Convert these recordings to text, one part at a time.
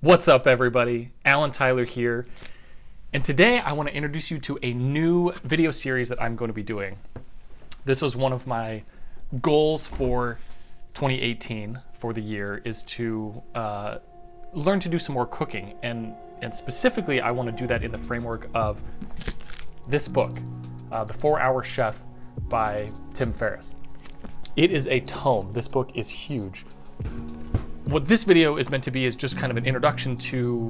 What's up, everybody? Alan Tyler here, and today I want to introduce you to a new video series that I'm going to be doing. This was one of my goals for 2018 for the year, is to learn to do some more cooking, and specifically I want to do that in the framework of this book, The 4-Hour Chef by Tim Ferriss. It is a tome. This book is huge. What this video is meant to be is just kind of an introduction to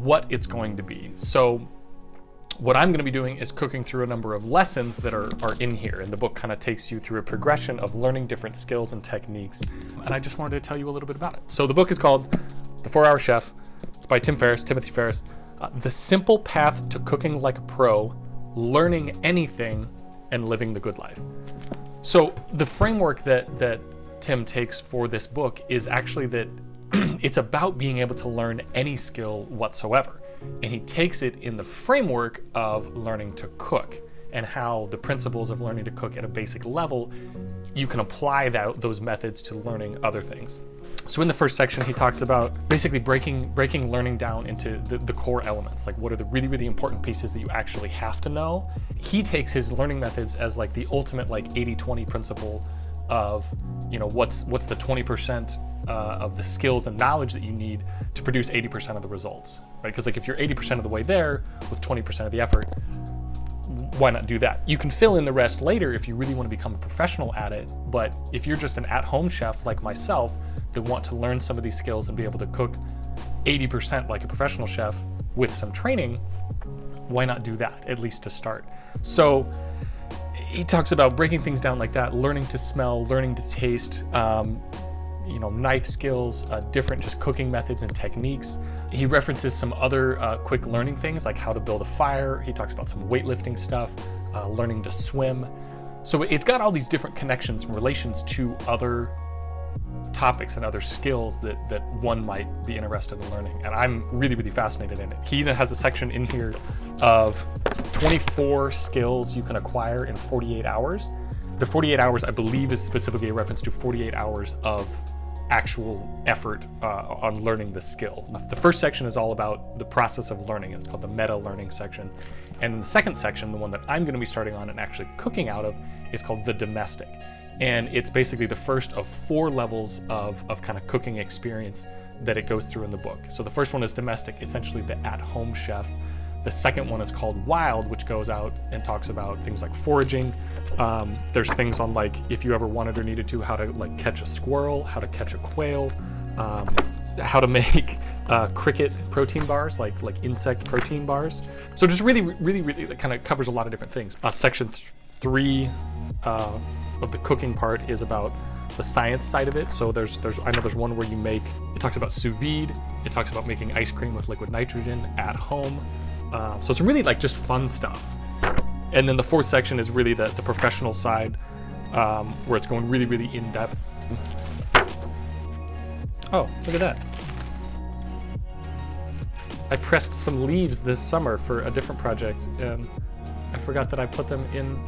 what it's going to be. So what I'm going to be doing is cooking through a number of lessons that are in here, and the book kind of takes you through a progression of learning different skills and techniques, and I just wanted to tell you a little bit about it. So the book is called The 4-Hour Chef. It's by Timothy Ferriss. The simple path to cooking like a pro, learning anything, and living the good life. So the framework that Tim takes for this book is actually that it's about being able to learn any skill whatsoever. And he takes it in the framework of learning to cook, and how the principles of learning to cook at a basic level, you can apply those methods to learning other things. So in the first section, he talks about basically breaking learning down into the core elements, like what are the really important pieces that you actually have to know. He takes his learning methods as like the ultimate like 80-20 principle of, you know, what's the 20% of the skills and knowledge that you need to produce 80% of the results, right? Because like if you're 80% of the way there with 20% of the effort, why not do that? You can fill in the rest later if you really want to become a professional at it, but if you're just an at-home chef like myself that want to learn some of these skills and be able to cook 80% like a professional chef with some training, why not do that, at least to start? So he talks about breaking things down like that, learning to smell, learning to taste, knife skills, different just cooking methods and techniques. He references some other quick learning things like how to build a fire. He talks about some weightlifting stuff, learning to swim. So it's got all these different connections and relations to other topics and other skills that one might be interested in learning. And I'm really fascinated in it. He even has a section in here of 24 skills you can acquire in 48 hours. The 48 hours, I believe, is specifically a reference to 48 hours of actual effort on learning the skill. The first section is all about the process of learning. It's called the meta learning section. And in the second section, the one that I'm going to be starting on and actually cooking out of, is called the domestic. And it's basically the first of 4 levels of kind of cooking experience that it goes through in the book. So the first one is domestic, essentially the at-home chef. The second one is called wild, which goes out and talks about things like foraging. There's things on like, if you ever wanted or needed to, how to like catch a squirrel, how to catch a quail, how to make cricket protein bars, like insect protein bars. So just really kind of covers a lot of different things. Section 3 of the cooking part is about the science side of it. So I know there's one where it talks about sous vide, it talks about making ice cream with liquid nitrogen at home. So it's really like just fun stuff. And then the fourth section is really the professional side, where it's going really in depth. Oh, look at that. I pressed some leaves this summer for a different project, and I forgot that I put them in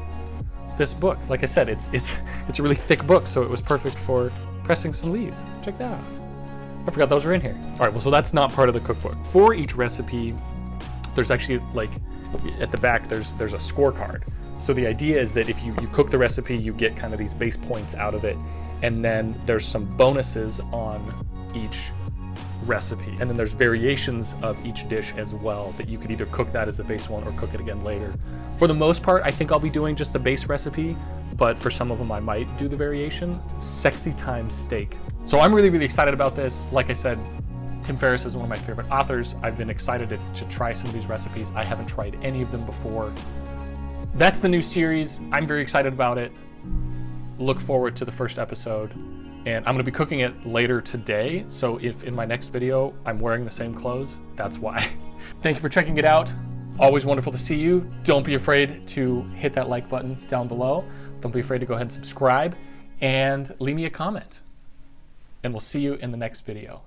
this book. Like I said, it's a really thick book, so it was perfect for pressing some leaves. Check that out. I forgot those were in here. All right, well, so that's not part of the cookbook. For each recipe, there's actually, like, at the back, there's a scorecard. So the idea is that if you cook the recipe, you get kind of these base points out of it, and then there's some bonuses on each recipe. And then there's variations of each dish as well, that you could either cook that as the base one or cook it again later. For the most part, I think I'll be doing just the base recipe, but for some of them I might do the variation. Sexy time steak. So I'm really excited about this. Like I said, Tim Ferriss is one of my favorite authors. I've been excited to try some of these recipes. I haven't tried any of them before. That's the new series. I'm very excited about it. Look forward to the first episode. And I'm going to be cooking it later today. So if in my next video I'm wearing the same clothes, that's why. Thank you for checking it out. Always wonderful to see you. Don't be afraid to hit that like button down below. Don't be afraid to go ahead and subscribe and leave me a comment. And we'll see you in the next video.